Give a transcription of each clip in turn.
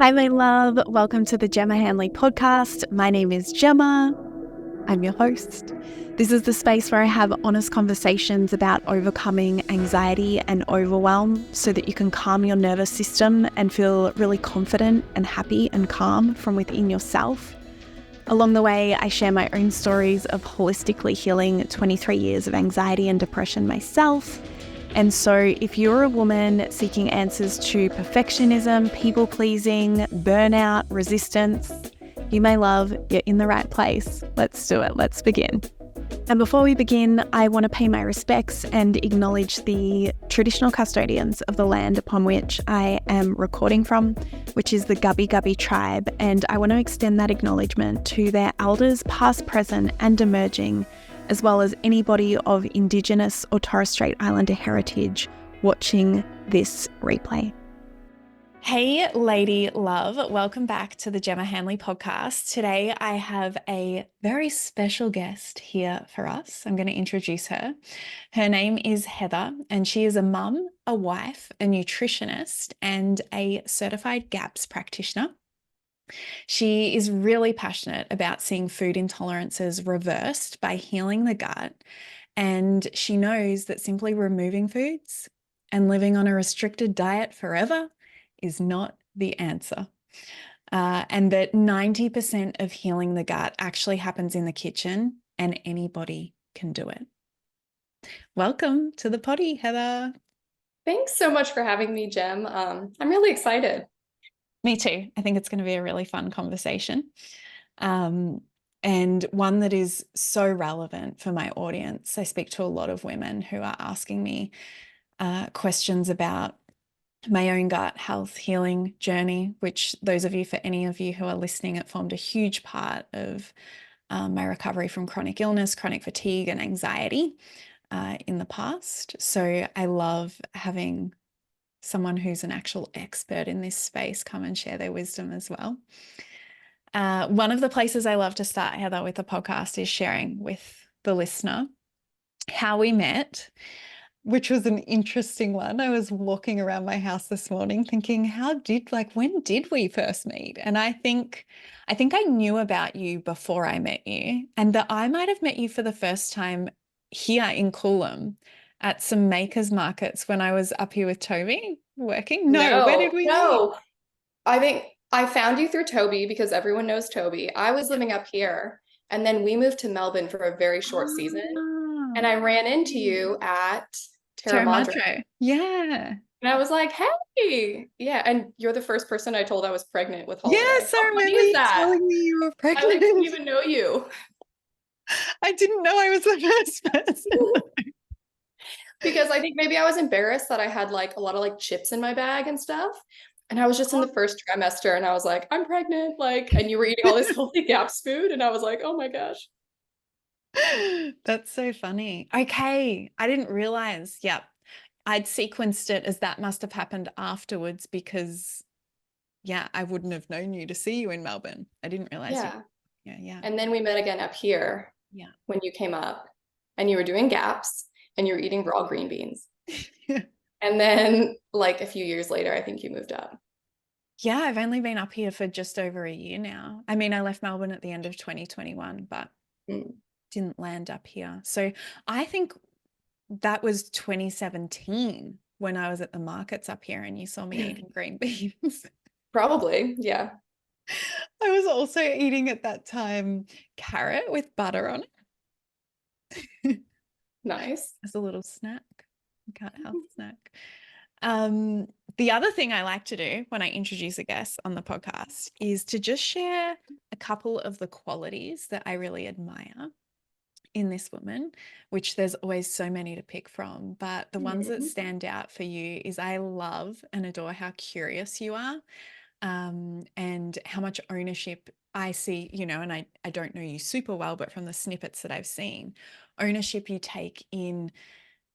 Hi, my love. Welcome to the Gemma Hanley podcast. My name is Gemma. I'm your host. This is the space where I have honest conversations about overcoming anxiety and overwhelm so that you can calm your nervous system and feel really confident and happy and calm from within yourself. Along the way, I share my own stories of holistically healing 23 years of anxiety and depression myself. And so, if you're a woman seeking answers to perfectionism, people pleasing, burnout, resistance, you may love, you're in the right place. Let's do it. Let's begin. And before we begin, I want to pay my respects and acknowledge the traditional custodians of the land upon which I am recording from, which is the Gubbi Gubbi tribe. And I want to extend that acknowledgement to their elders, past, present, and emerging, as well as anybody of Indigenous or Torres Strait Islander heritage watching this replay. Hey, lady love, welcome back to the Gemma Hanley podcast. Today I have a very special guest here for us. I'm going to introduce her. Her name is Heather, and she is a mum, a wife, a nutritionist, and a certified GAPS practitioner. She is really passionate about seeing food intolerances reversed by healing the gut. And she knows that simply removing foods and living on a restricted diet forever is not the answer. And that 90% of healing the gut actually happens in the kitchen and anybody can do it. Welcome to the potty, Heather. Thanks so much for having me, Gem. I'm really excited. Me too. I think it's going to be a really fun conversation. And one that is so relevant for my audience. I speak to a lot of women who are asking me questions about my own gut health healing journey, which for any of you who are listening, it formed a huge part of my recovery from chronic illness, chronic fatigue, and anxiety in the past. So I love having someone who's an actual expert in this space come and share their wisdom as well. One of the places I love to start, Heather, with the podcast is sharing with the listener how we met, which was an interesting one. I was walking around my house this morning thinking, when did we first meet? And I think I knew about you before I met you, and that I might have met you for the first time here in Coolum at some makers markets when I was up here with Toby working. No, where did we meet? No. I think I found you through Toby because everyone knows Toby. I was living up here, and then we moved to Melbourne for a very short season. And Ah, I ran into you at Terra Terra Madre. Madre. Yeah. And I was like, hey, yeah. And you're the first person I told I was pregnant with Holiday. Yes, I How funny remember is you that? telling me you were I like didn't pregnant. even know you. I didn't know I was the first person. Because I think maybe I was embarrassed that I had like a lot of like chips in my bag and stuff. And I was just in the first trimester and I was like, I'm pregnant. And you were eating all this healthy Gaps food. And I was like, oh my gosh. That's so funny. Okay. I didn't realize. Yep. I'd sequenced it as that must have happened afterwards because, yeah, I wouldn't have known you to see you in Melbourne. I didn't realize you. Yeah. Yeah. And then we met again up here Yeah. when you came up and you were doing Gaps and you were eating raw green beans. Yeah. And then like a few years later, I think you moved up. Yeah. I've only been up here for just over a year now. I mean, I left Melbourne at the end of 2021, but Mm. didn't land up here. So I think that was 2017 when I was at the markets up here and you saw me eating green beans. Probably. Yeah. I was also eating at that time carrot with butter on it Nice. as a little snack. Can't help snack. The other thing I like to do when I introduce a guest on the podcast is to just share a couple of the qualities that I really admire in this woman, which there's always so many to pick from. But the ones that Mhm. stand out for you is I love and adore how curious you are, and how much ownership I see, and I don't know you super well, but from the snippets that I've seen, ownership you take in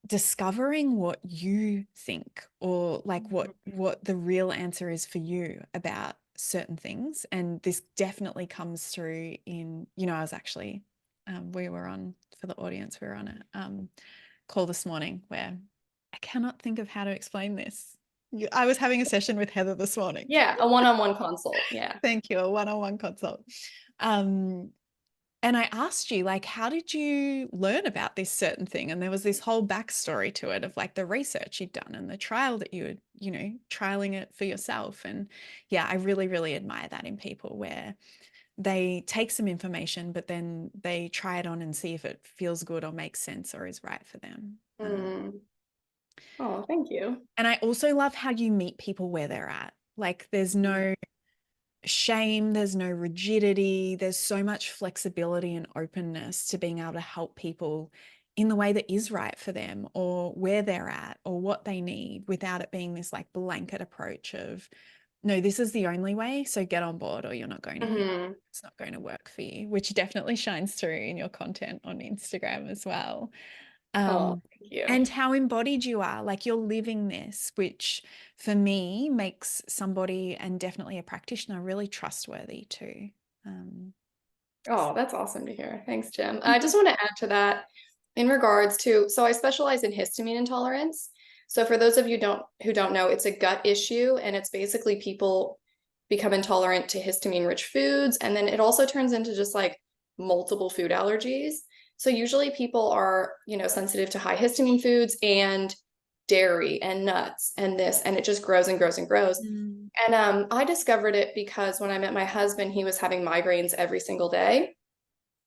discovering what you think or like what the real answer is for you about certain things. And this definitely comes through in, I was actually we were on, for the audience, we were on a call this morning where I cannot think of how to explain this. I was having a session with Heather this morning. Yeah, a one-on-one consult. Yeah. Thank you. A one-on-one consult. Um, and I asked you, like, how did you learn about this certain thing? And there was this whole backstory to it of like the research you'd done and the trial that you were, trialing it for yourself. And yeah, I really, really admire that in people where they take some information, but then they try it on and see if it feels good or makes sense or is right for them. Mm. Oh, thank you. And I also love how you meet people where they're at. Like there's no shame, there's no rigidity, there's so much flexibility and openness to being able to help people in the way that is right for them or where they're at or what they need without it being this like blanket approach of, no, this is the only way, so get on board or you're not going to be, it's not going to work for you, which definitely shines through in your content on Instagram as well. Oh, thank you. And how embodied you are, like you're living this, which for me makes somebody and definitely a practitioner really trustworthy too. Oh, that's awesome to hear. Thanks, Jim. I just want to add to that in regards to, so I specialize in histamine intolerance. So for those of you who don't know, it's a gut issue, and it's basically people become intolerant to histamine-rich foods, and then it also turns into just like multiple food allergies. So usually people are, sensitive to high histamine foods and dairy and nuts and this, and it just grows and grows and grows. And I discovered it because when I met my husband, he was having migraines every single day.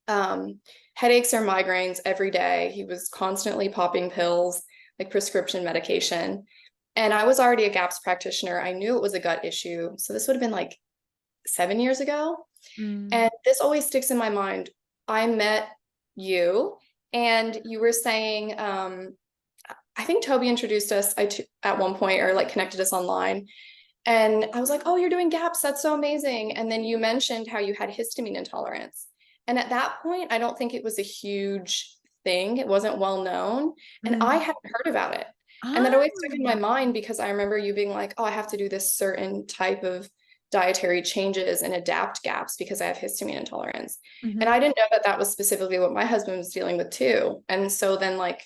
Headaches or migraines every day. He was constantly popping pills, like prescription medication. And I was already a GAPS practitioner. I knew it was a gut issue. So this would have been like 7 years ago. And this always sticks in my mind. I met you and you were saying, I think Toby introduced us at one point, or like connected us online. And I was like, oh, you're doing GAPS. That's so amazing. And then you mentioned how you had histamine intolerance. And at that point, I don't think it was a huge thing. It wasn't well known. And I hadn't heard about it. And that always stuck in my mind because I remember you being like, oh, I have to do this certain type of dietary changes and adapt GAPS because I have histamine intolerance. And I didn't know that that was specifically what my husband was dealing with too. And so then like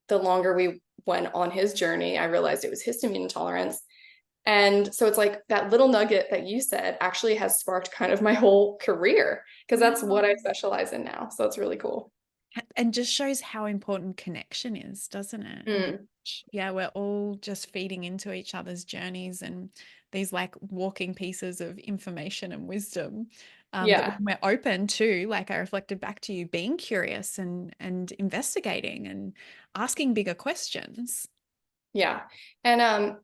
the longer we went on his journey, I realized it was histamine intolerance. And so it's like that little nugget that you said actually has sparked kind of my whole career because that's what I specialize in now. So it's really cool. And just shows how important connection is, doesn't it? Yeah, we're all just feeding into each other's journeys and these like walking pieces of information and wisdom. That when we're open to, like I reflected back to you, being curious and investigating and asking bigger questions. Yeah. And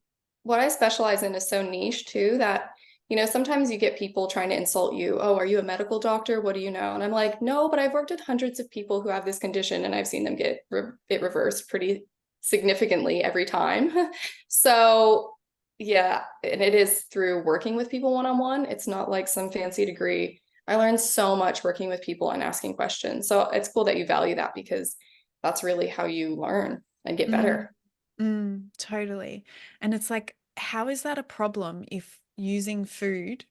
what I specialize in is so niche too that, sometimes you get people trying to insult you. Oh, are you a medical doctor? What do you know? And I'm like, no, but I've worked with hundreds of people who have this condition and I've seen them get it reversed pretty significantly every time. So yeah, and it is through working with people one-on-one. It's not like some fancy degree. I learned so much working with people and asking questions. So it's cool that you value that because that's really how you learn and get better. Totally. And it's like, how is that a problem if using food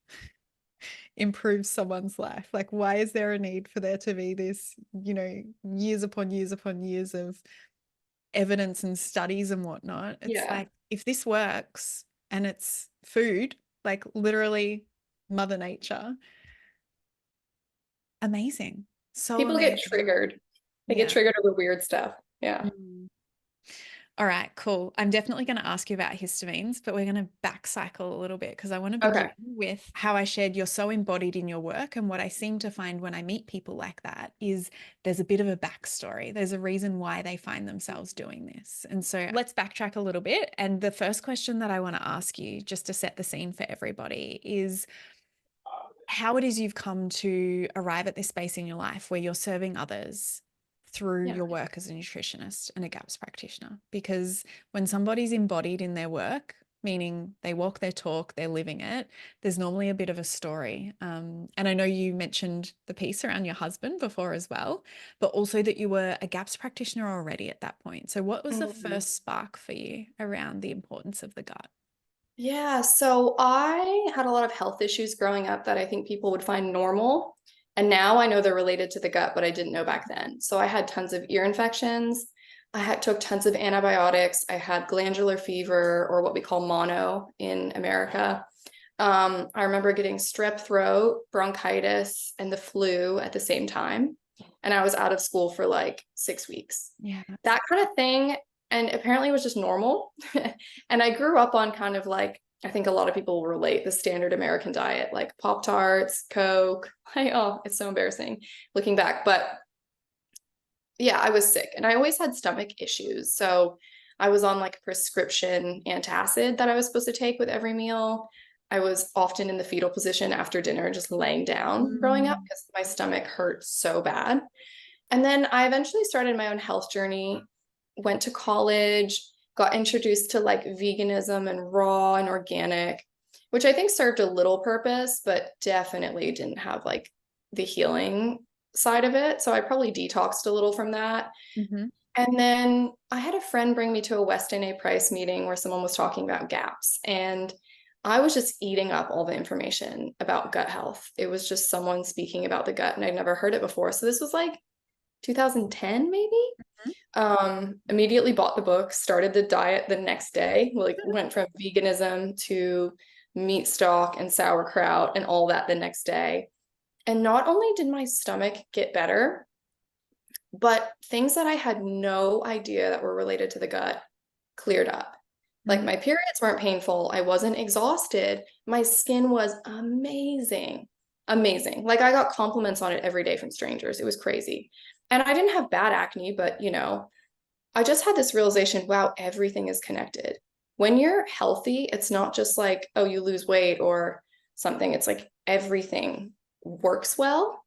improves someone's life? Like, why is there a need for there to be this, years upon years upon years of evidence and studies and whatnot? It's like, if this works and it's food, like literally Mother Nature, amazing. So people amazing. get triggered. They get triggered over weird stuff. Yeah. All right, cool. I'm definitely going to ask you about histamines, but we're going to back cycle a little bit because I want to begin with how I shared you're so embodied in your work. And what I seem to find when I meet people like that is there's a bit of a backstory. There's a reason why they find themselves doing this. And so let's backtrack a little bit. And the first question that I want to ask you, just to set the scene for everybody, is how it is you've come to arrive at this space in your life where you're serving others through your work as a nutritionist and a GAPS practitioner. Because when somebody's embodied in their work, meaning they walk their talk, they're living it, there's normally a bit of a story. And I know you mentioned the piece around your husband before as well, but also that you were a GAPS practitioner already at that point. So what was the first spark for you around the importance of the gut? Yeah, so I had a lot of health issues growing up that I think people would find normal. And now I know they're related to the gut, but I didn't know back then. So I had tons of ear infections. took tons of antibiotics. I had glandular fever, or what we call mono in America. I remember getting strep throat, bronchitis, and the flu at the same time. And I was out of school for like 6 weeks. Yeah. That kind of thing. And apparently it was just normal. And I grew up on kind of like, I think a lot of people will relate, the standard American diet, like Pop-Tarts, Coke. Oh, it's so embarrassing looking back. But yeah, I was sick and I always had stomach issues. So I was on like a prescription antacid that I was supposed to take with every meal. I was often in the fetal position after dinner, just laying down growing up because my stomach hurt so bad. And then I eventually started my own health journey, went to college, got introduced to like veganism and raw and organic, which I think served a little purpose, but definitely didn't have like the healing side of it. So I probably detoxed a little from that. Mm-hmm. And then I had a friend bring me to a Weston A. Price meeting where someone was talking about GAPS. And I was just eating up all the information about gut health. It was just someone speaking about the gut, and I'd never heard it before. So this was like 2010, maybe. Immediately bought the book, started the diet the next day, like went from veganism to meat stock and sauerkraut and all that the next day. And not only did my stomach get better, but things that I had no idea that were related to the gut cleared up. Like my periods weren't painful. I wasn't exhausted. My skin was amazing. Amazing. Like I got compliments on it every day from strangers. It was crazy. And I didn't have bad acne, but I just had this realization, wow, everything is connected. When you're healthy, it's not just like, oh, you lose weight or something. It's like everything works well.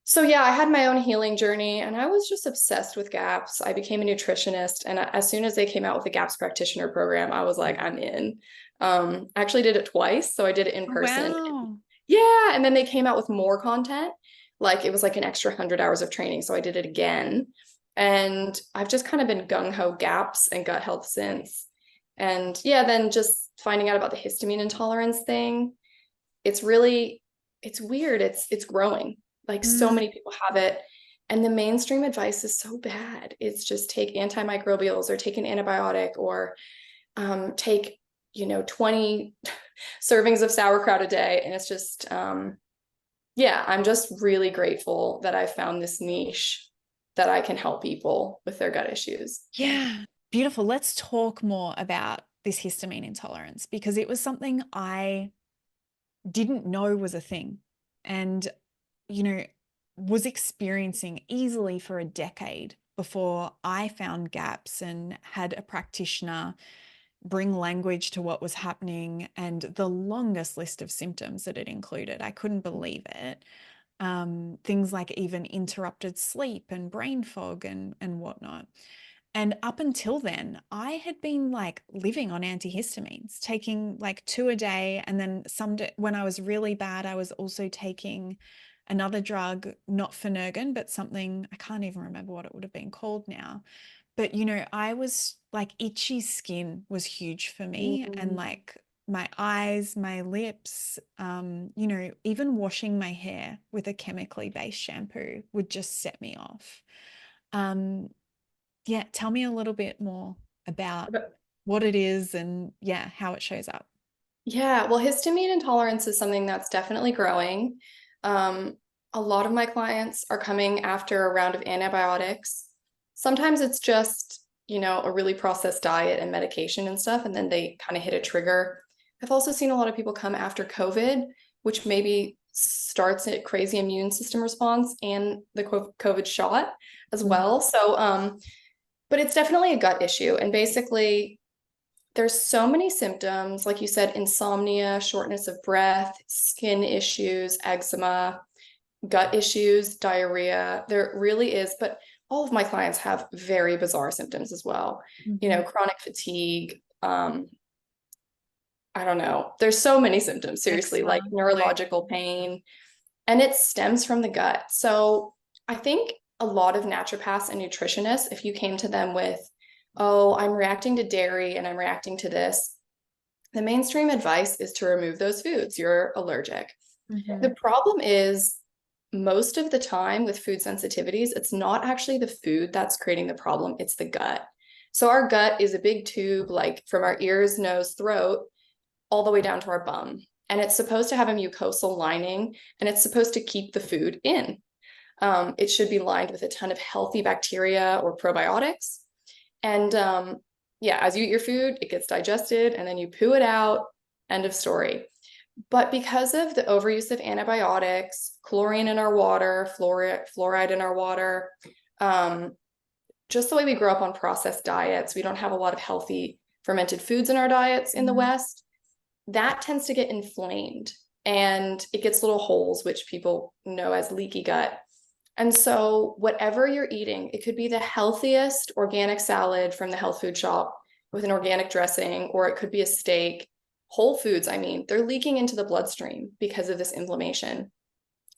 So yeah, I had my own healing journey and I was just obsessed with GAPS. I became a nutritionist, and as soon as they came out with the GAPS practitioner program, I was like, I'm in. I actually did it twice. So I did it in person. Wow. Yeah. And then they came out with more content. Like it was like an extra 100 hours of training. So I did it again. And I've just kind of been gung-ho GAPS and gut health since. And yeah, then just finding out about the histamine intolerance thing. It's weird. It's growing. Like so many people have it. And the mainstream advice is so bad. It's just take antimicrobials or take an antibiotic or take, 20 servings of sauerkraut a day. And it's just, yeah, I'm just really grateful that I found this niche that I can help people with their gut issues. Yeah. Beautiful. Let's talk more about this histamine intolerance, because it was something I didn't know was a thing and, was experiencing easily for a decade before I found GAPS and had a practitioner bring language to what was happening and the longest list of symptoms that it included. I couldn't believe it. Things like even interrupted sleep and brain fog and whatnot. And up until then, I had been like living on antihistamines, taking like 2 a day. And then when I was really bad, I was also taking another drug, not Phenergan, but something, I can't even remember what it would have been called now. But, I was like, itchy skin was huge for me. And like my eyes, my lips, even washing my hair with a chemically based shampoo would just set me off. Yeah, tell me a little bit more about what it is and how it shows up. Yeah, well, histamine intolerance is something that's definitely growing. A lot of my clients are coming after a round of antibiotics. Sometimes it's just, a really processed diet and medication and stuff, and then they kind of hit a trigger. I've also seen a lot of people come after COVID, which maybe starts a crazy immune system response and the COVID shot as well. So, but it's definitely a gut issue. And basically, there's so many symptoms, like you said, insomnia, shortness of breath, skin issues, eczema, gut issues, diarrhea. There really is, but all of my clients have very bizarre symptoms as well. Chronic fatigue. I don't know. There's so many symptoms, seriously, like neurological pain, and it stems from the gut. So I think a lot of naturopaths and nutritionists, if you came to them with, oh, I'm reacting to dairy and I'm reacting to this, the mainstream advice is to remove those foods. You're allergic. The problem is most of the time with food sensitivities, it's not actually the food that's creating the problem, it's the gut. So our gut is a big tube, like from our ears, nose, throat, all the way down to our bum. And it's supposed to have a mucosal lining, and it's supposed to keep the food in. It should be lined with a ton of healthy bacteria or probiotics. And yeah, as you eat your food, it gets digested and then you poo it out. End of story. But because of the overuse of antibiotics, chlorine in our water, fluoride in our water, just the way we grow up on processed diets, we don't have a lot of healthy fermented foods in our diets in the West. That tends to get inflamed and it gets little holes, which people know as leaky gut. And so whatever you're eating, it could be the healthiest organic salad from the health food shop with an organic dressing, or it could be a steak. Whole foods, I mean, they're leaking into the bloodstream because of this inflammation.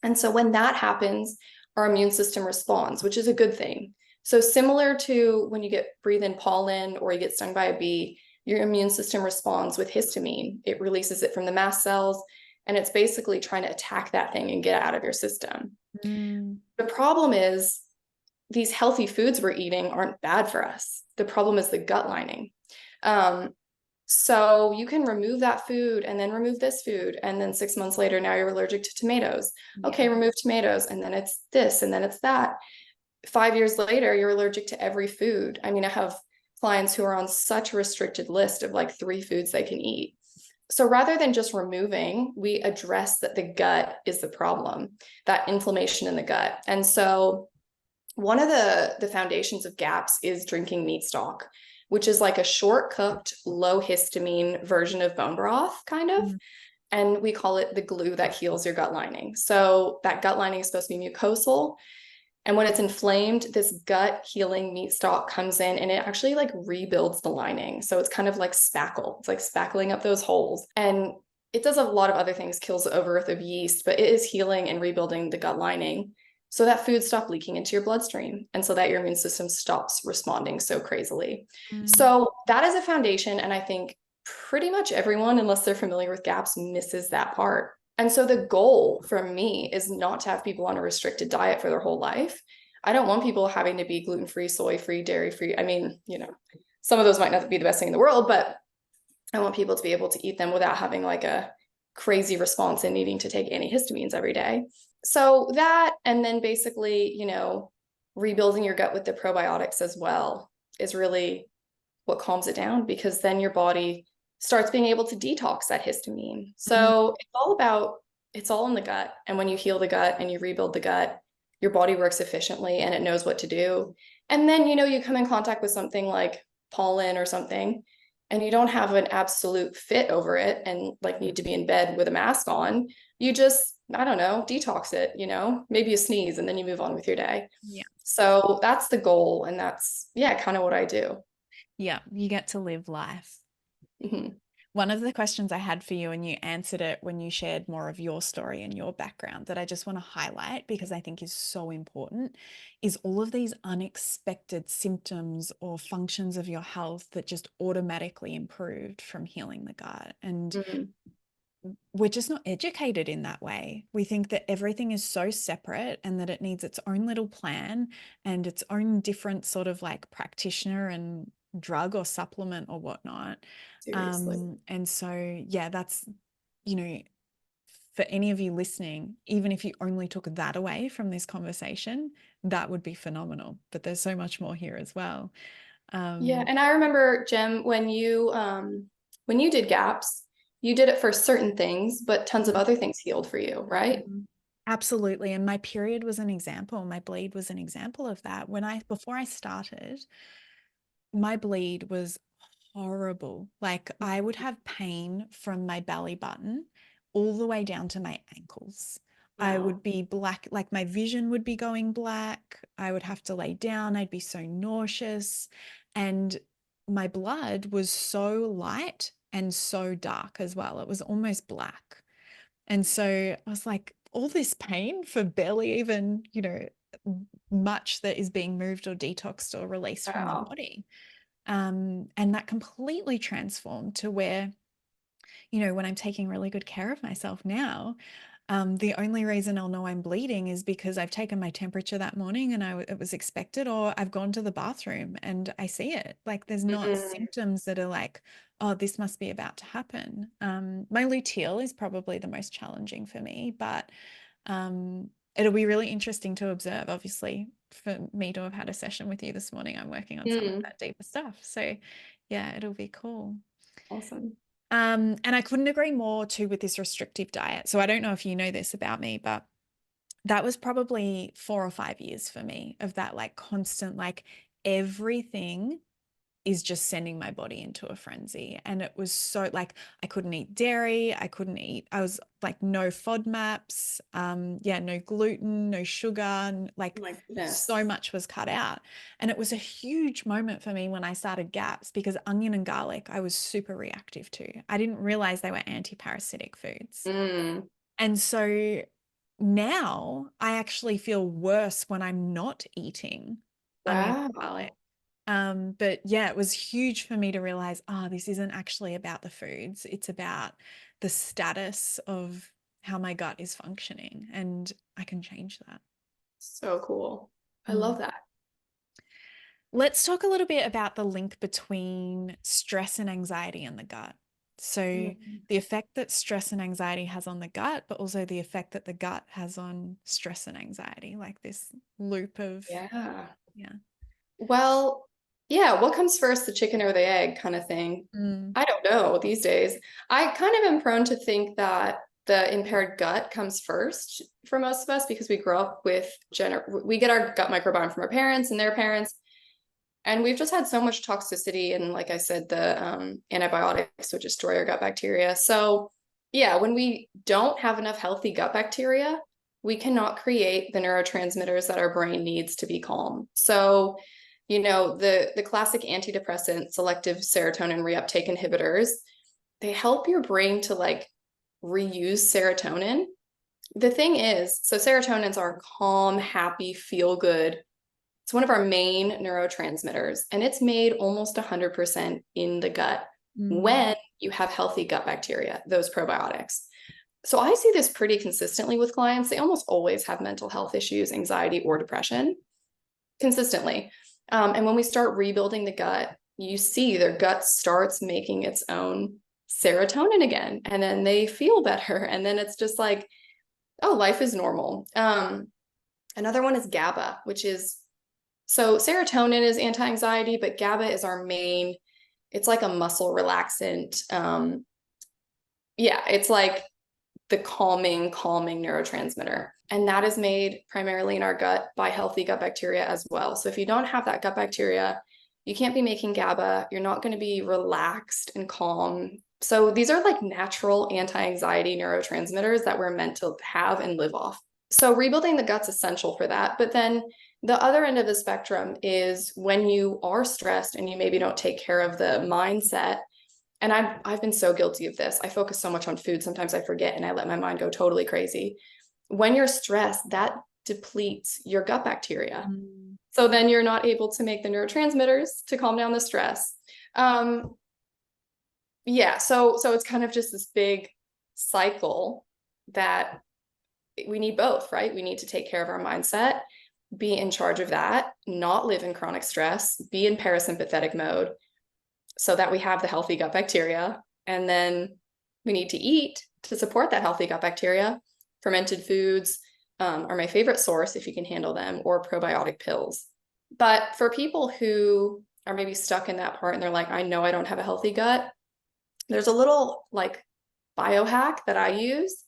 And so when that happens, our immune system responds, which is a good thing. So similar to when you breathe in pollen or you get stung by a bee, your immune system responds with histamine. It releases it from the mast cells, and it's basically trying to attack that thing and get it out of your system. The problem is these healthy foods we're eating aren't bad for us. The problem is the gut lining. So you can remove that food and then remove this food. And then 6 months later, now you're allergic to tomatoes. Okay, remove tomatoes. And then it's this, and then it's that. 5 years later, you're allergic to every food. I mean, I have clients who are on such a restricted list of like 3 foods they can eat. So rather than just removing, we address that the gut is the problem, that inflammation in the gut. And so one of the foundations of GAPS is drinking meat stock, which is like a short cooked, low histamine version of bone broth, kind of. And we call it the glue that heals your gut lining. So that gut lining is supposed to be mucosal. And when it's inflamed, this gut healing meat stock comes in and it actually like rebuilds the lining. So it's kind of like spackle. It's like spackling up those holes. And it does a lot of other things, kills the overgrowth of yeast, but it is healing and rebuilding the gut lining so that food stops leaking into your bloodstream and so that your immune system stops responding so crazily. So that is a foundation. And I think pretty much everyone, unless they're familiar with GAPS, misses that part. And so the goal for me is not to have people on a restricted diet for their whole life. I don't want people having to be gluten-free, soy-free, dairy-free. I mean, you know, some of those might not be the best thing in the world, but I want people to be able to eat them without having like a crazy response and needing to take antihistamines every day. So that, and then basically, you know, rebuilding your gut with the probiotics as well is really what calms it down, because then your body starts being able to detox that histamine. So it's all in the gut. And when you heal the gut and you rebuild the gut, your body works efficiently and it knows what to do. And then, you know, you come in contact with something like pollen or something, and you don't have an absolute fit over it and like need to be in bed with a mask on. You just, I don't know, detox it, you know, maybe you sneeze and then you move on with your day. Yeah. So that's the goal. And that's, yeah, kind of what I do. Yeah. You get to live life. Mm-hmm. One of the questions I had for you, and you answered it when you shared more of your story and your background, that I just want to highlight because I think is so important, is all of these unexpected symptoms or functions of your health that just automatically improved from healing the gut. And we're just not educated in that way. We think that everything is so separate and that it needs its own little plan and its own different sort of like practitioner and drug or supplement or whatnot. Seriously. And so, yeah, that's, you know, for any of you listening, even if you only took that away from this conversation, that would be phenomenal. But there's so much more here as well. Yeah. And I remember, Jem, when you did GAPS, you did it for certain things, but tons of other things healed for you, right? Absolutely. And my period was an example. My bleed was an example of that. Before I started, my bleed was horrible. Like I would have pain from my belly button all the way down to my ankles. I Wow. would be black, like my vision would be going black. I would have to lay down. I'd be so nauseous. And my blood was so light and so dark as well. It was almost black. And so I was like, all this pain for barely even, you know, much that is being moved or detoxed or released from the Wow. body. And that completely transformed to where, you know, when I'm taking really good care of myself now, The only reason I'll know I'm bleeding is because I've taken my temperature that morning and it was expected, or I've gone to the bathroom and I see it. Like there's not Mm, symptoms that are like, oh, this must be about to happen. My luteal is probably the most challenging for me, but it'll be really interesting to observe, obviously, for me to have had a session with you this morning. I'm working on some of mm, that deeper stuff. So yeah, it'll be cool. awesome. And I couldn't agree more too with this restrictive diet. So I don't know if you know this about me, but that was probably 4 or 5 years for me of that like constant, like everything is just sending my body into a frenzy. And it was so like I couldn't eat dairy, I was like no FODMAPs, yeah, no gluten, no sugar, Oh like my goodness. so much was cut out. And it was a huge moment for me when I started GAPS because onion and garlic I was super reactive to. I didn't realize they were anti-parasitic foods. Mm, And so now I actually feel worse when I'm not eating onion and garlic. wow. But yeah, it was huge for me to realize, this isn't actually about the foods. It's about the status of how my gut is functioning, and I can change that. So cool. I Mm. love that. Let's talk a little bit about the link between stress and anxiety and the gut. So, Mm, the effect that stress and anxiety has on the gut, but also the effect that the gut has on stress and anxiety, like this loop of, yeah. yeah. Well, yeah, what comes first, the chicken or the egg kind of thing? Mm, I don't know these days. I kind of am prone to think that the impaired gut comes first for most of us because we grow up with we get our gut microbiome from our parents and their parents. And we've just had so much toxicity and, like I said, the antibiotics which destroy our gut bacteria. So yeah, when we don't have enough healthy gut bacteria, we cannot create the neurotransmitters that our brain needs to be calm. So, the classic antidepressant selective serotonin reuptake inhibitors, they help your brain to like reuse serotonin. The thing is, so serotonin's our calm, happy, feel good. It's one of our main neurotransmitters, and it's made almost 100% in the gut mm, when you have healthy gut bacteria, those probiotics. So I see this pretty consistently with clients. They almost always have mental health issues, anxiety, or depression consistently. And when we start rebuilding the gut, you see their gut starts making its own serotonin again, and then they feel better. And then it's just like, oh, life is normal. Another one is GABA, which is so serotonin is anti-anxiety, but GABA is our main, it's like a muscle relaxant. Yeah, it's like the calming neurotransmitter. And that is made primarily in our gut by healthy gut bacteria as well. So if you don't have that gut bacteria, you can't be making GABA. You're not going to be relaxed and calm. So these are like natural anti-anxiety neurotransmitters that we're meant to have and live off. So rebuilding the gut's essential for that. But then the other end of the spectrum is when you are stressed and you maybe don't take care of the mindset. And I've been so guilty of this. I focus so much on food. Sometimes I forget and I let my mind go totally crazy. When you're stressed, that depletes your gut bacteria. mm, So then you're not able to make the neurotransmitters to calm down the stress. Um, yeah, so it's kind of just this big cycle that we need both, right? We need to take care of our mindset, be in charge of that, not live in chronic stress, be in parasympathetic mode so that we have the healthy gut bacteria. And then we need to eat to support that healthy gut bacteria. Fermented foods are my favorite source if you can handle them, or probiotic pills. But for people who are maybe stuck in that part and they're like, I know I don't have a healthy gut, there's a little like biohack that I use.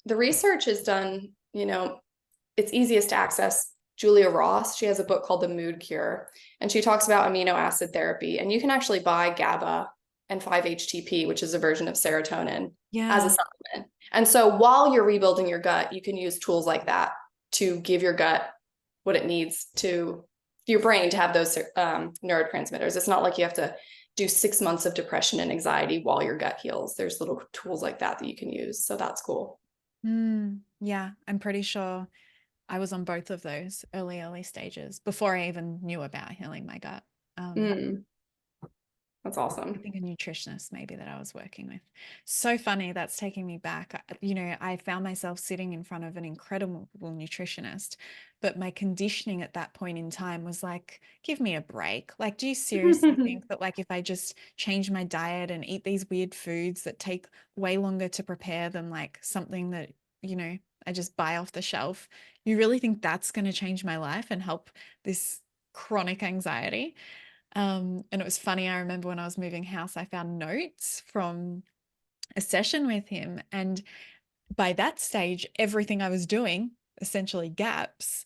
The research is done, it's easiest to access. Julia Ross, she has a book called The Mood Cure, and she talks about amino acid therapy. And you can actually buy GABA and 5-HTP, which is a version of serotonin, as a yeah. supplement. And so while you're rebuilding your gut, you can use tools like that to give your gut what it needs to your brain to have those neurotransmitters. It's not like you have to do 6 months of depression and anxiety while your gut heals. There's little tools like that that you can use. So that's cool. Yeah, I'm pretty sure I was on both of those early stages before I even knew about healing my gut. Um, Mm. That's I awesome. think a nutritionist maybe that I was working with. So funny, that's taking me back. I found myself sitting in front of an incredible nutritionist, but my conditioning at that point in time was like, give me a break. Like, do you seriously think that like if I just change my diet and eat these weird foods that take way longer to prepare than like something that, you know, I just buy off the shelf, you really think that's going to change my life and help this chronic anxiety? And it was funny. I remember when I was moving house, I found notes from a session with him. And by that stage, everything I was doing, essentially gaps,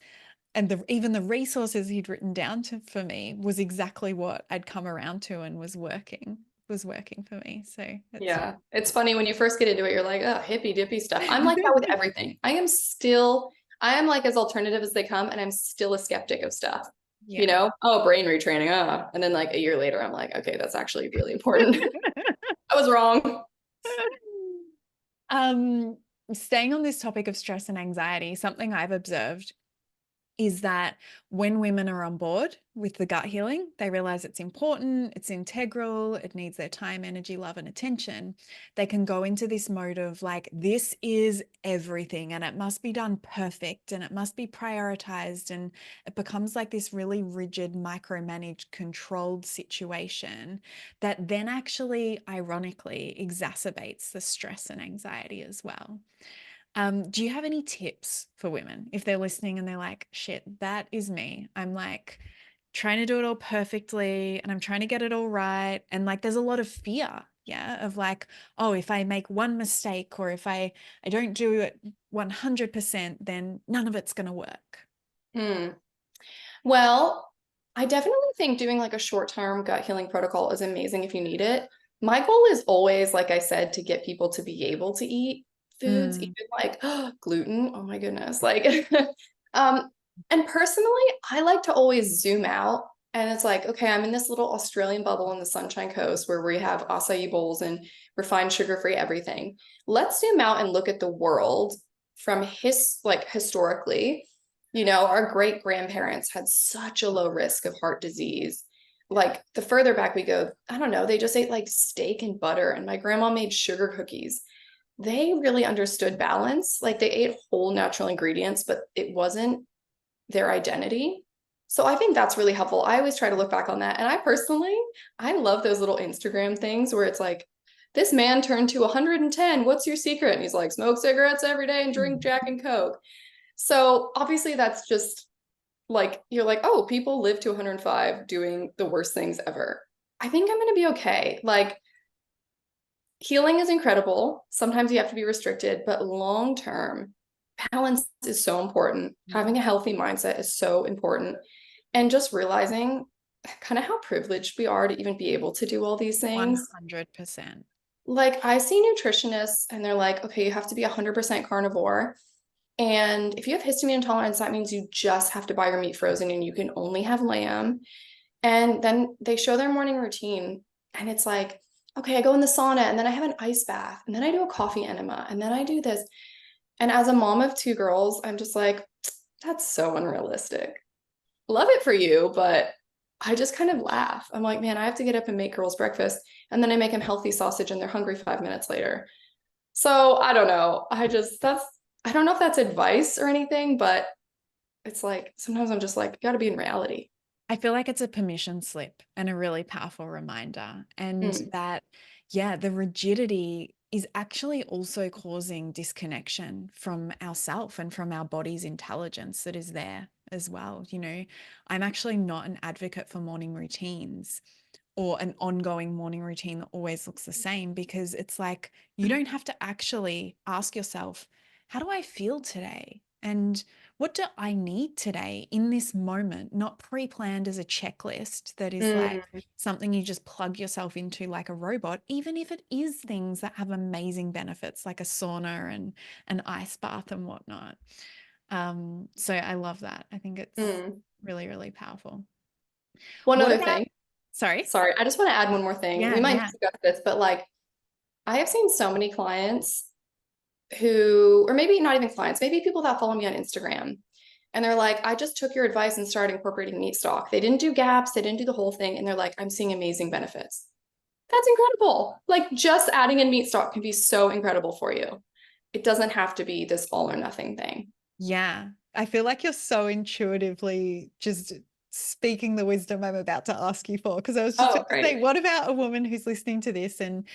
and even the resources he'd written down for me was exactly what I'd come around to and was working for me. So it's Yeah. It's funny when you first get into it, you're like, oh, hippy dippy stuff. I'm like that with everything. I am like as alternative as they come, and I'm still a skeptic of stuff. You yeah. know, oh, brain retraining, and then like a year later, I'm like, okay, that's actually really important. I was wrong. Um, Staying on this topic of stress and anxiety, something I've observed is that when women are on board with the gut healing, they realize it's important, it's integral, it needs their time, energy, love, and attention. They can go into this mode of like, this is everything and it must be done perfect and it must be prioritized. And it becomes like this really rigid, micromanaged, controlled situation that then actually, ironically, exacerbates the stress and anxiety as well. Do you have any tips for women if they're listening and they're like, shit, that is me. I'm like trying to do it all perfectly and I'm trying to get it all right. And like there's a lot of fear, yeah, of like, oh, if I make one mistake or if I don't do it 100%, then none of it's going to work. Hmm. Well, I definitely think doing like a short-term gut healing protocol is amazing if you need it. My goal is always, like I said, to get people to be able to eat foods, Mm, even like gluten. Oh my goodness. Like, um, and personally, I like to always zoom out and it's like, okay, I'm in this little Australian bubble in the Sunshine Coast where we have acai bowls and refined sugar-free everything. Let's zoom out and look at the world from historically. You know, our great grandparents had such a low risk of heart disease. Like the further back we go, I don't know, they just ate like steak and butter, and my grandma made sugar cookies. They really understood balance. Like they ate whole natural ingredients, but it wasn't their identity. So I think that's really helpful. I always try to look back on that. And I love those little Instagram things where it's like, this man turned to 110. What's your secret? And he's like, smoke cigarettes every day and drink Jack and Coke. So obviously that's just like, you're like, oh, people live to 105 doing the worst things ever. I think I'm going to be okay. Like, healing is incredible. Sometimes you have to be restricted, but long term, balance is so important. Having a healthy mindset is so important. And just realizing kind of how privileged we are to even be able to do all these things. 100%. Like, I see nutritionists and they're like, okay, you have to be 100% carnivore. And if you have histamine intolerance, that means you just have to buy your meat frozen and you can only have lamb. And then they show their morning routine. And it's like, okay, I go in the sauna and then I have an ice bath and then I do a coffee enema and then I do this. And as a mom of two girls, I'm just like, that's so unrealistic. Love it for you, but I just kind of laugh. I'm like, man, I have to get up and make girls breakfast. And then I make them healthy sausage and they're hungry 5 minutes later. So I don't know. I don't know if that's advice or anything, but it's like sometimes I'm just like, you got to be in reality. I feel like it's a permission slip and a really powerful reminder. And Mm, that, yeah, the rigidity is actually also causing disconnection from ourself and from our body's intelligence that is there as well. I'm actually not an advocate for morning routines or an ongoing morning routine that always looks the same because it's like you don't have to actually ask yourself, how do I feel today? And what do I need today in this moment? Not pre planned as a checklist that is like mm, something you just plug yourself into like a robot, even if it is things that have amazing benefits like a sauna and an ice bath and whatnot. So I love that. I think it's mm. really, really powerful. One What other about, thing. sorry? Sorry, I just want to add one more thing. Yeah, We might yeah. discuss this, but like I have seen so many clients who, or maybe not even clients, maybe people that follow me on Instagram. And they're like, I just took your advice and started incorporating meat stock. They didn't do gaps, they didn't do the whole thing. And they're like, I'm seeing amazing benefits. That's incredible. Like just adding in meat stock can be so incredible for you. It doesn't have to be this all or nothing thing. Yeah. I feel like you're so intuitively just speaking the wisdom I'm about to ask you for. Because I was just Oh, about to say, great. what about a woman who's listening to this and,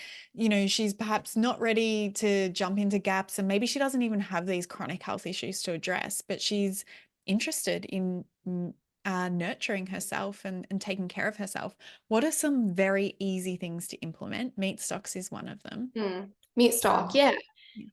she's perhaps not ready to jump into gaps and maybe she doesn't even have these chronic health issues to address, but she's interested in nurturing herself and taking care of herself. What are some very easy things to implement? Meat stocks is one of them. Meat stock, yeah.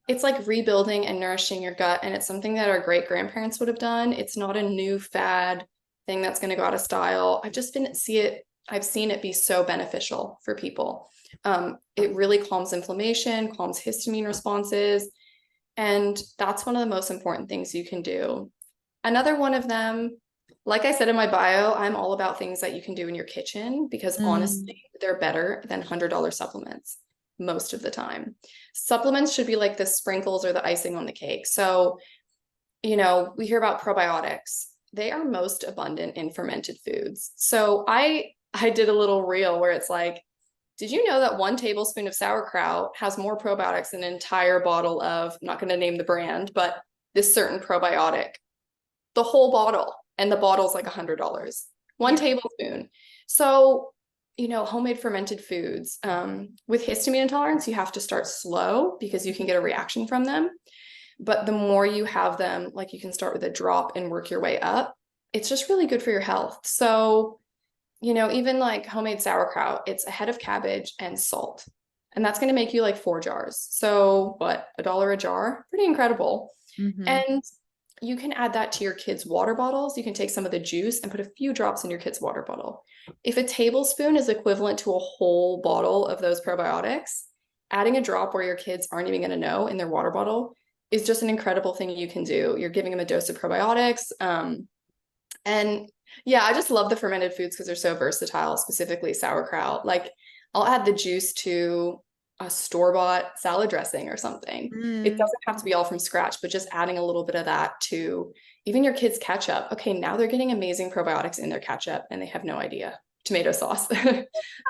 It's like rebuilding and nourishing your gut. And it's something that our great grandparents would have done. It's not a new fad thing that's going to go out of style. I've seen it be so beneficial for people. It really calms inflammation, calms histamine responses. And that's one of the most important things you can do. Another one of them, like I said in my bio, I'm all about things that you can do in your kitchen because honestly, they're better than $100 supplements most of the time. Supplements should be like the sprinkles or the icing on the cake. So, we hear about probiotics. They are most abundant in fermented foods. So I did a little reel where it's like, did you know that 1 tablespoon of sauerkraut has more probiotics than an entire bottle of, I'm not going to name the brand, but this certain probiotic, the whole bottle, and the bottle's like $100, 1 tablespoon. So, homemade fermented foods, with histamine intolerance, you have to start slow because you can get a reaction from them. But the more you have them, like you can start with a drop and work your way up. It's just really good for your health. So, even like homemade sauerkraut, it's a head of cabbage and salt. And that's going to make you like 4 jars. So what, $1 a jar? Pretty incredible. And you can add that to your kids' water bottles. You can take some of the juice and put a few drops in your kids' water bottle. If a tablespoon is equivalent to a whole bottle of those probiotics, adding a drop where your kids aren't even going to know in their water bottle is just an incredible thing you can do. You're giving them a dose of probiotics. And yeah, I just love the fermented foods because they're so versatile, specifically sauerkraut. Like I'll add the juice to a store-bought salad dressing or something. It doesn't have to be all from scratch, but just adding a little bit of that to even your kids' ketchup. Okay, now they're getting amazing probiotics in their ketchup and they have no idea. Tomato sauce.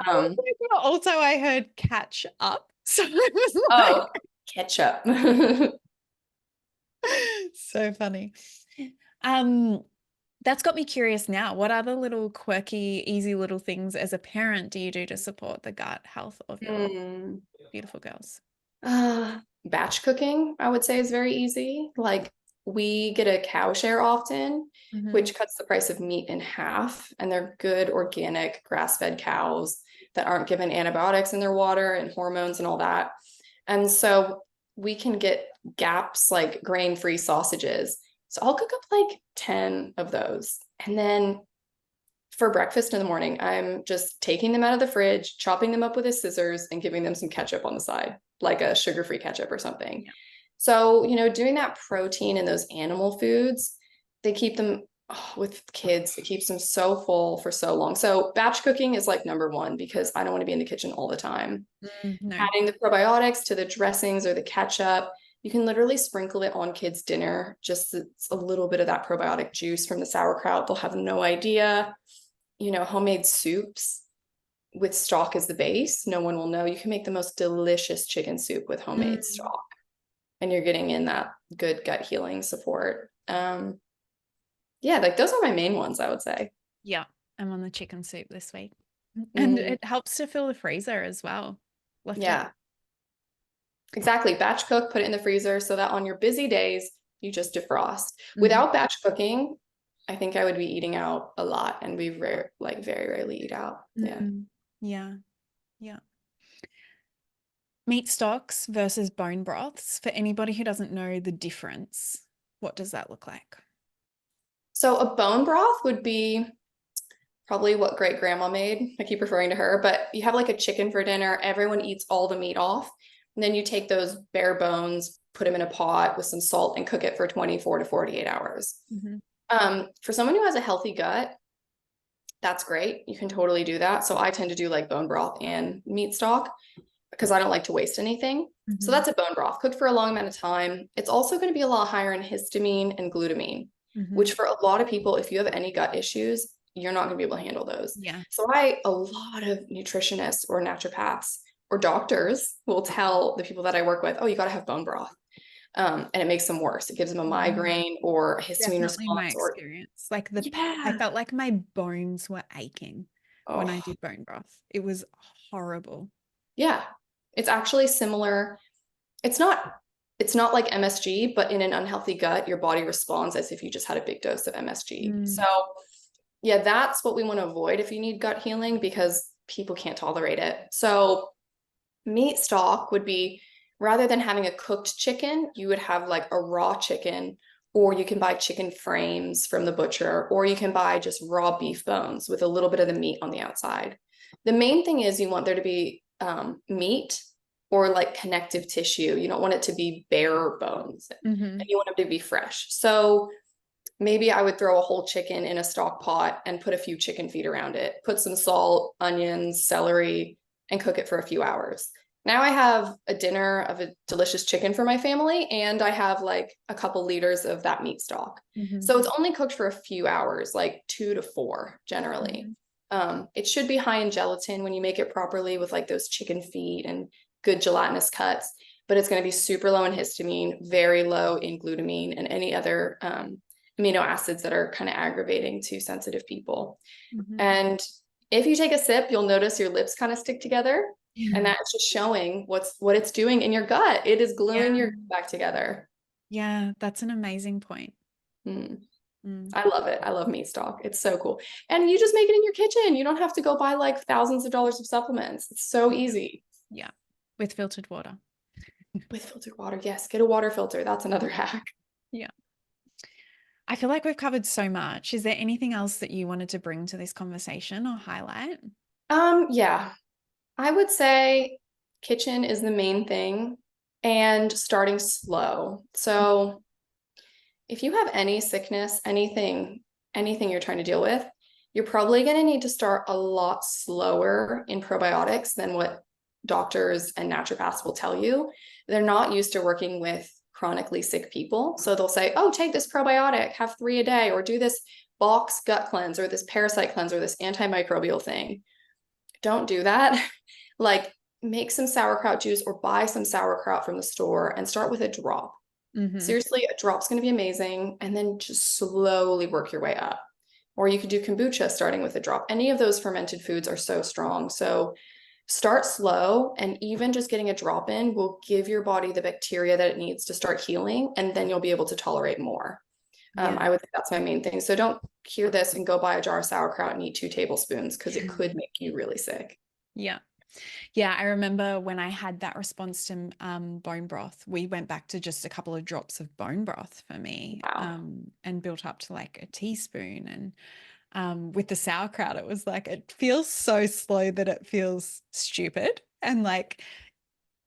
Also, I heard catch up. So I was like, ketchup. So funny. That's got me curious now. What other little quirky, easy little things as a parent do you do to support the gut health of your beautiful girls? Batch cooking, I would say, is very easy. Like we get a cow share often, which cuts the price of meat in half. And they're good, organic, grass-fed cows that aren't given antibiotics in their water and hormones and all that. And so we can get GAPS, like grain-free sausages. So I'll cook up like 10 of those. And then for breakfast in the morning, I'm just taking them out of the fridge, chopping them up with a scissors and giving them some ketchup on the side, like a sugar-free ketchup or something. Yeah. So, doing that protein in those animal foods, they keep them with kids, it keeps them so full for so long. So batch cooking is like number one because I don't want to be in the kitchen all the time. No. Adding the probiotics to the dressings or the ketchup, you can literally sprinkle it on kids' dinner, just a little bit of that probiotic juice from the sauerkraut. They'll have no idea. Homemade soups with stock as the base. No one will know. You can make the most delicious chicken soup with homemade stock. And you're getting in that good gut healing support. Yeah, like those are my main ones, I would say. Yeah, I'm on the chicken soup this week. And it helps to fill the freezer as well. Yeah. Exactly. Batch cook, put it in the freezer so that on your busy days, you just defrost. Without batch cooking, I think I would be eating out a lot and we very rarely eat out. Yeah. Yeah. Meat stocks versus bone broths. For anybody who doesn't know the difference, what does that look like? So a bone broth would be probably what great grandma made. I keep referring to her, but you have like a chicken for dinner. Everyone eats all the meat off. And then you take those bare bones, put them in a pot with some salt and cook it for 24 to 48 hours. For someone who has a healthy gut, that's great. You can totally do that. So I tend to do like bone broth and meat stock because I don't like to waste anything. So that's a bone broth cooked for a long amount of time. It's also going to be a lot higher in histamine and glutamine, which for a lot of people, if you have any gut issues, you're not going to be able to handle those. Yeah. So a lot of nutritionists or naturopaths or doctors will tell the people that I work with, oh, you got to have bone broth. And it makes them worse. It gives them a migraine or a histamine Definitely my response, or experience. Like I yeah. felt like my bones were aching when I Oh, did bone broth. It was horrible. yeah. It's actually similar. It's not like MSG, but in an unhealthy gut, your body responds as if you just had a big dose of MSG. Mm. So yeah, that's what we want to avoid if you need gut healing, because people can't tolerate it. So meat stock would be, rather than having a cooked chicken, you would have like a raw chicken, or you can buy chicken frames from the butcher, or you can buy just raw beef bones with a little bit of the meat on the outside. The main thing is you want there to be meat or like connective tissue. You don't want it to be bare bones, and you want them to be fresh. So maybe I would throw a whole chicken in a stock pot and put a few chicken feet around it, put some salt, onions, celery, and cook it for a few hours. Now I have a dinner of a delicious chicken for my family, and I have like a couple liters of that meat stock. So it's only cooked for a few hours, like 2 to 4 generally. It should be high in gelatin when you make it properly with like those chicken feet and good gelatinous cuts, but it's going to be super low in histamine, very low in glutamine and any other amino acids that are kind of aggravating to sensitive people. And if you take a sip, you'll notice your lips kind of stick together. And that's just showing what it's doing in your gut. It is gluing your gut back together. Yeah, that's an amazing point. I love it. I love meat stock. It's so cool. And you just make it in your kitchen. You don't have to go buy like thousands of dollars of supplements. It's so easy. Yeah. With filtered water. With filtered water. Yes. Get a water filter. That's another hack. Yeah. I feel like we've covered so much. Is there anything else that you wanted to bring to this conversation or highlight? Yeah. I would say kitchen is the main thing, and starting slow. So if you have any sickness, anything you're trying to deal with, you're probably going to need to start a lot slower in probiotics than what doctors and naturopaths will tell you. They're not used to working with chronically sick people. So they'll say, oh, take this probiotic, have 3 a day, or do this box gut cleanse, or this parasite cleanse, or this antimicrobial thing. Don't do that. Like, make some sauerkraut juice or buy some sauerkraut from the store and start with a drop. Seriously, a drop's going to be amazing. And then just slowly work your way up. Or you could do kombucha starting with a drop. Any of those fermented foods are so strong. So start slow, and even just getting a drop in will give your body the bacteria that it needs to start healing, and then you'll be able to tolerate more. I would think that's my main thing. So don't hear this and go buy a jar of sauerkraut and eat 2 tablespoons, because it could make you really sick. Yeah. Yeah, I remember when I had that response to bone broth, we went back to just a couple of drops of bone broth for me. Wow. And built up to like a teaspoon. And with the sauerkraut, it was like, it feels so slow that it feels stupid. And like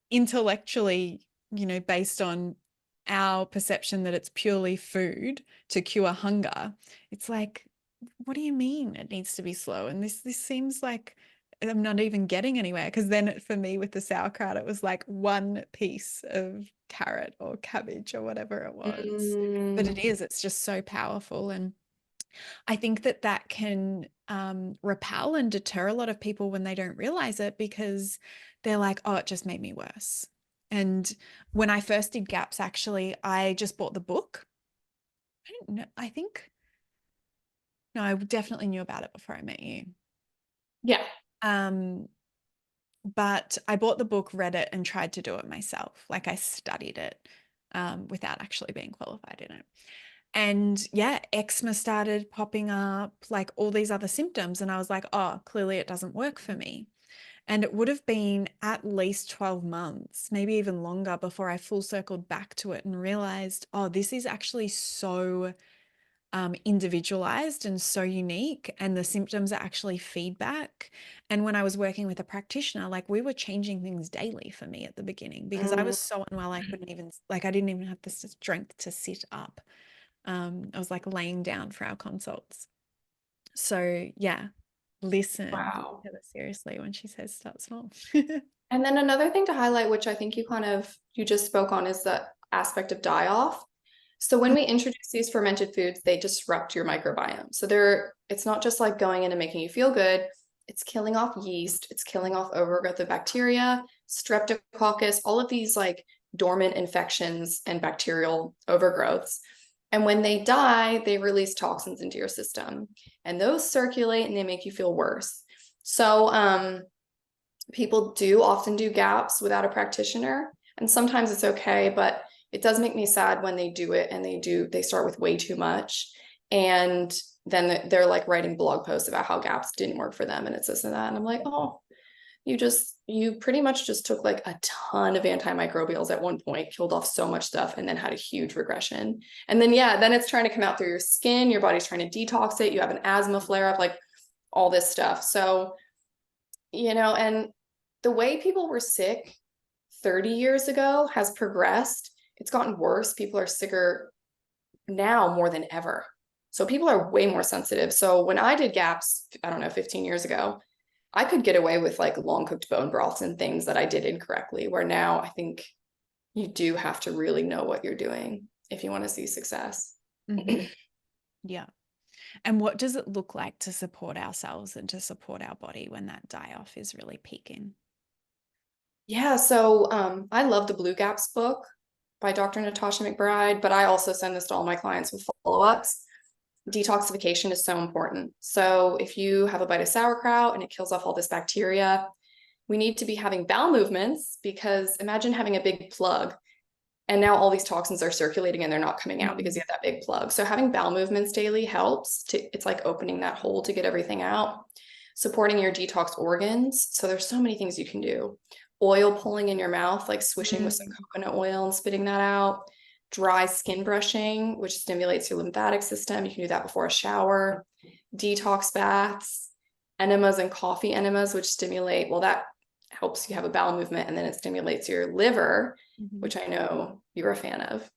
intellectually, based on our perception that it's purely food to cure hunger, it's like, what do you mean it needs to be slow? And this seems like I'm not even getting anywhere, because then for me with the sauerkraut, it was like 1 piece of carrot or cabbage or whatever it was. But it's just so powerful. And I think that can repel and deter a lot of people when they don't realize it, because they're like, oh, it just made me worse. And when I first did GAPS, actually, I just bought the book. I don't know. No, I definitely knew about it before I met you. Yeah. But I bought the book, read it, and tried to do it myself. Like I studied it without actually being qualified in it. And yeah, eczema started popping up, like all these other symptoms. And I was like, oh, clearly it doesn't work for me. And it would have been at least 12 months, maybe even longer, before I full circled back to it and realized, oh, this is actually so individualized and so unique, and the symptoms are actually feedback. And when I was working with a practitioner, like we were changing things daily for me at the beginning, because I was so unwell, I couldn't even, like, I didn't even have the strength to sit up. I was like laying down for our consults. So yeah, listen Wow. to her seriously when she says start small. And then another thing to highlight, which I think you just spoke on, is the aspect of die off. So when we introduce these fermented foods, they disrupt your microbiome. So it's not just like going in and making you feel good. It's killing off yeast. It's killing off overgrowth of bacteria, streptococcus, all of these like dormant infections and bacterial overgrowths. And when they die, they release toxins into your system, and those circulate and they make you feel worse. So people do often do GAPS without a practitioner, and sometimes it's okay, but it does make me sad when they do it and they start with way too much. And then they're like writing blog posts about how GAPS didn't work for them and it's this and that. And I'm like, oh, you pretty much just took like a ton of antimicrobials at one point, killed off so much stuff, and then had a huge regression. And then, yeah, then it's trying to come out through your skin. Your body's trying to detox it. You have an asthma flare up, like all this stuff. So, and the way people were sick 30 years ago has progressed. It's gotten worse. People are sicker now more than ever. So people are way more sensitive. So when I did GAPS, I don't know, 15 years ago, I could get away with like long cooked bone broths and things that I did incorrectly, where now I think you do have to really know what you're doing if you want to see success. Yeah. And what does it look like to support ourselves and to support our body when that die-off is really peaking? Yeah, so I love the Blue Gaps book by Dr. Natasha McBride, but I also send this to all my clients with follow-ups. Detoxification is so important. So if you have a bite of sauerkraut and it kills off all this bacteria, we need to be having bowel movements, because imagine having a big plug and now all these toxins are circulating and they're not coming out because you have that big plug. So having bowel movements daily helps it's like opening that hole to get everything out, supporting your detox organs. So there's so many things you can do. Oil pulling in your mouth, like swishing with some coconut oil and spitting that out. Dry skin brushing, which stimulates your lymphatic system. You can do that before a shower. Detox baths, enemas and coffee enemas, which stimulate, well, that helps you have a bowel movement, and then it stimulates your liver, which I know you're a fan of.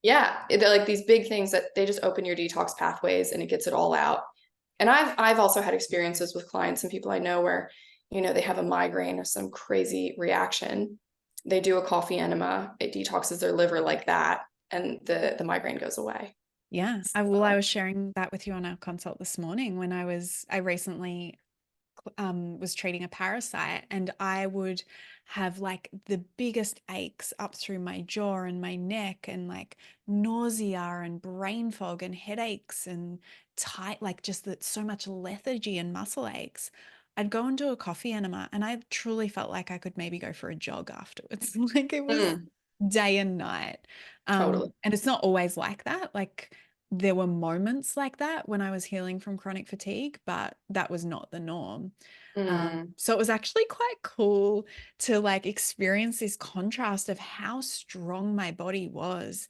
Yeah, they're like these big things that they just open your detox pathways and it gets it all out. And I've also had experiences with clients and people I know where, they have a migraine or some crazy reaction. They do a coffee enema, it detoxes their liver like that, and the migraine goes away. Yeah. I was sharing that with you on our consult this morning when I recently was treating a parasite, and I would have like the biggest aches up through my jaw and my neck, and like nausea and brain fog and headaches and like just so much lethargy and muscle aches. I'd go and do a coffee enema and I truly felt like I could maybe go for a jog afterwards. Like it was day and night. Totally. And it's not always like that. Like there were moments like that when I was healing from chronic fatigue, but that was not the norm. So it was actually quite cool to like experience this contrast of how strong my body was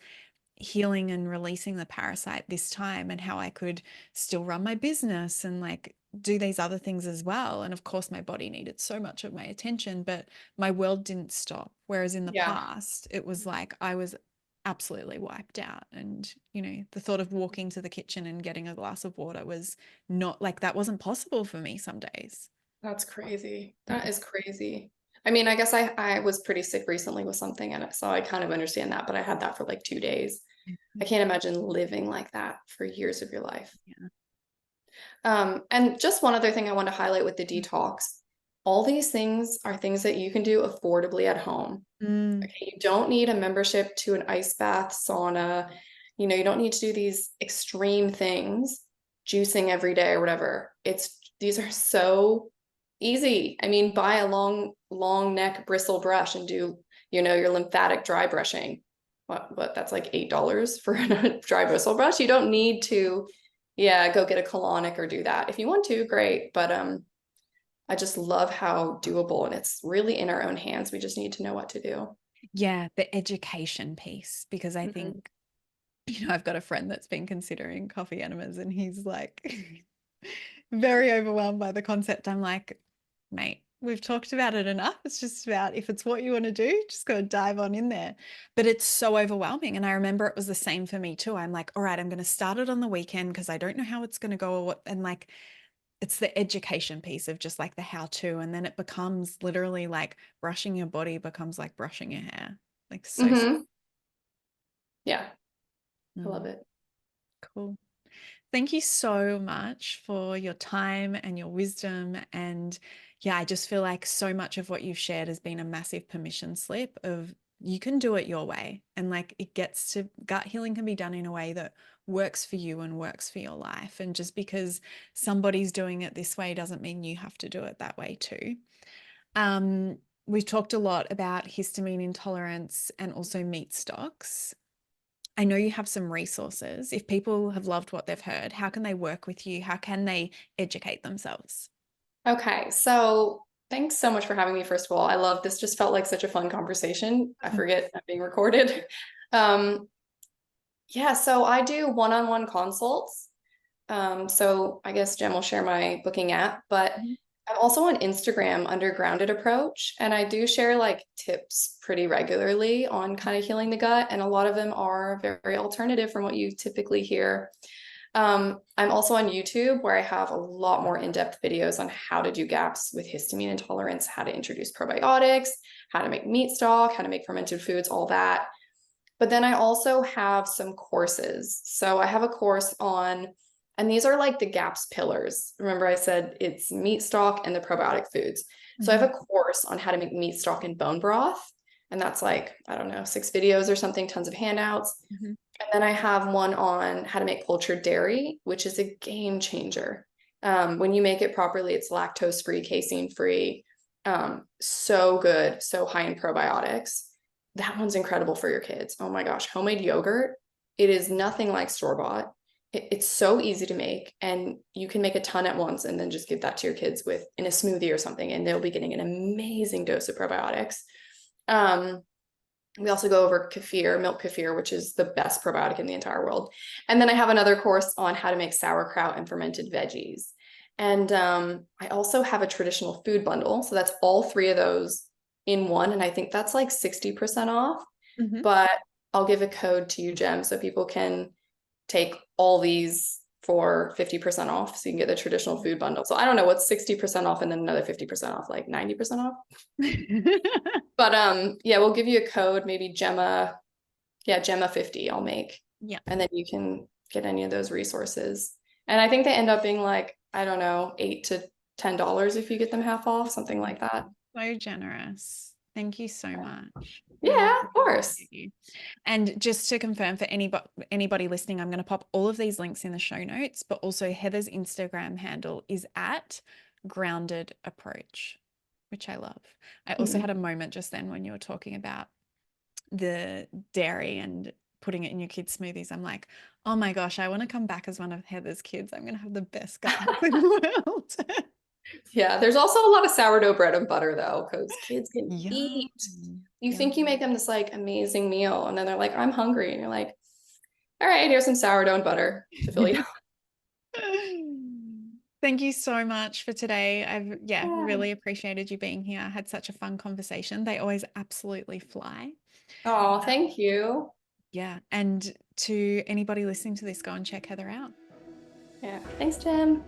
healing and releasing the parasite this time, and how I could still run my business and like do these other things as well. And of course, my body needed so much of my attention, but my world didn't stop. Whereas in the past, it was like I was absolutely wiped out. And, the thought of walking to the kitchen and getting a glass of water was not like that wasn't possible for me some days. That's crazy. That is crazy. I mean, I guess I was pretty sick recently with something, and so I kind of understand that, but I had that for like 2 days. I can't imagine living like that for years of your life. And just one other thing I want to highlight with the detox, all these things are things that you can do affordably at home. Okay, you don't need a membership to an ice bath, sauna. You don't need to do these extreme things, juicing every day or whatever. These are so easy. I mean, buy a long neck bristle brush and do, your lymphatic dry brushing. What that's like $8 for a dry bristle brush. You don't need to, go get a colonic or do that. If you want to, great. But I just love how doable, and it's really in our own hands. We just need to know what to do. Yeah, the education piece, because I think, I've got a friend that's been considering coffee enemas, and he's like very overwhelmed by the concept. I'm like, mate, we've talked about it enough. It's just about, if it's what you want to do, just go dive on in there. But it's so overwhelming. And I remember it was the same for me too. I'm like, all right, I'm going to start it on the weekend because I don't know how it's going to go or what. And like, it's the education piece of just like the how to. And then it becomes literally like brushing your body becomes like brushing your hair. Like so. Yeah. I love it. Cool. Thank you so much for your time and your wisdom. And yeah, I just feel like so much of what you've shared has been a massive permission slip of you can do it your way. And like it gets to gut healing can be done in a way that works for you and works for your life. And just because somebody's doing it this way doesn't mean you have to do it that way too. We've talked a lot about histamine intolerance and also meat stocks. I know you have some resources. If people have loved what they've heard, how can they work with you? How can they educate themselves? Okay, so thanks so much for having me, first of all. I love this, just felt like such a fun conversation. I forget I'm being recorded. Yeah, so I do one-on-one consults. So I guess Jem will share my booking app, but I'm also on Instagram under Grounded Approach, and I do share like tips pretty regularly on kind of healing the gut, and a lot of them are very alternative from what you typically hear. I'm also on YouTube, where I have a lot more in-depth videos on how to do GAPS with histamine intolerance, how to introduce probiotics, how to make meat stock, how to make fermented foods, all that. But then I also have some courses. So I have a course on, and these are like the GAPS pillars. Remember I said it's meat stock and the probiotic foods. So I have a course on how to make meat stock and bone broth. And that's like, I don't know, 6 videos or something, tons of handouts. And then I have one on how to make cultured dairy, which is a game changer. When you make it properly, it's lactose-free, casein-free, so good, so high in probiotics. That one's incredible for your kids. Oh my gosh, homemade yogurt. It is nothing like store-bought. It's so easy to make, and you can make a ton at once and then just give that to your kids with in a smoothie or something, and they'll be getting an amazing dose of probiotics. We also go over kefir, milk kefir, which is the best probiotic in the entire world. And then I have another course on how to make sauerkraut and fermented veggies. And I also have a traditional food bundle. So that's all 3 of those in one. And I think that's like 60% off. But I'll give a code to you, Jem, so people can take all these for 50% off. So you can get the traditional food bundle. So I don't know what's 60% off and then another 50% off, like 90% off. But yeah, we'll give you a code, maybe Gemma 50 I'll make. Yeah. And then you can get any of those resources. And I think they end up being like, I don't know, $8 to $10 if you get them half off, something like that. So generous. Thank you so much. Yeah, of course. And just to confirm for anybody listening, I'm going to pop all of these links in the show notes, but also Heather's Instagram handle is at Grounded Approach, which I love. I also had a moment just then when you were talking about the dairy and putting it in your kids' smoothies. I'm like, oh my gosh, I want to come back as one of Heather's kids. I'm going to have the best gut health in the world. Yeah, there's also a lot of sourdough bread and butter though, because kids can eat. You think you make them this like amazing meal, and then they're like, I'm hungry. And you're like, all right, here's some sourdough and butter to fill you. Thank you so much for today. I've really appreciated you being here. I had such a fun conversation. They always absolutely fly. Oh, thank you. Yeah. And to anybody listening to this, go and check Heather out. Yeah. Thanks, Tim.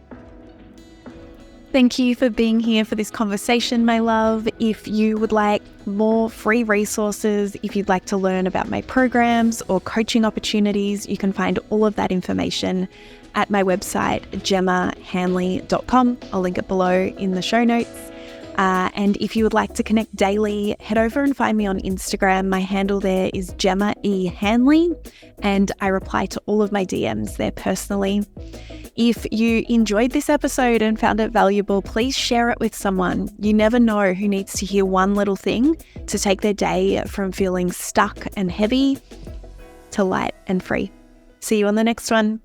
Thank you for being here for this conversation, my love. If you would like more free resources, if you'd like to learn about my programs or coaching opportunities, you can find all of that information at my website, gemmahanley.com. I'll link it below in the show notes. And if you would like to connect daily, head over and find me on Instagram. My handle there is Gemma E. Hanley, and I reply to all of my DMs there personally. If you enjoyed this episode and found it valuable, please share it with someone. You never know who needs to hear one little thing to take their day from feeling stuck and heavy to light and free. See you on the next one.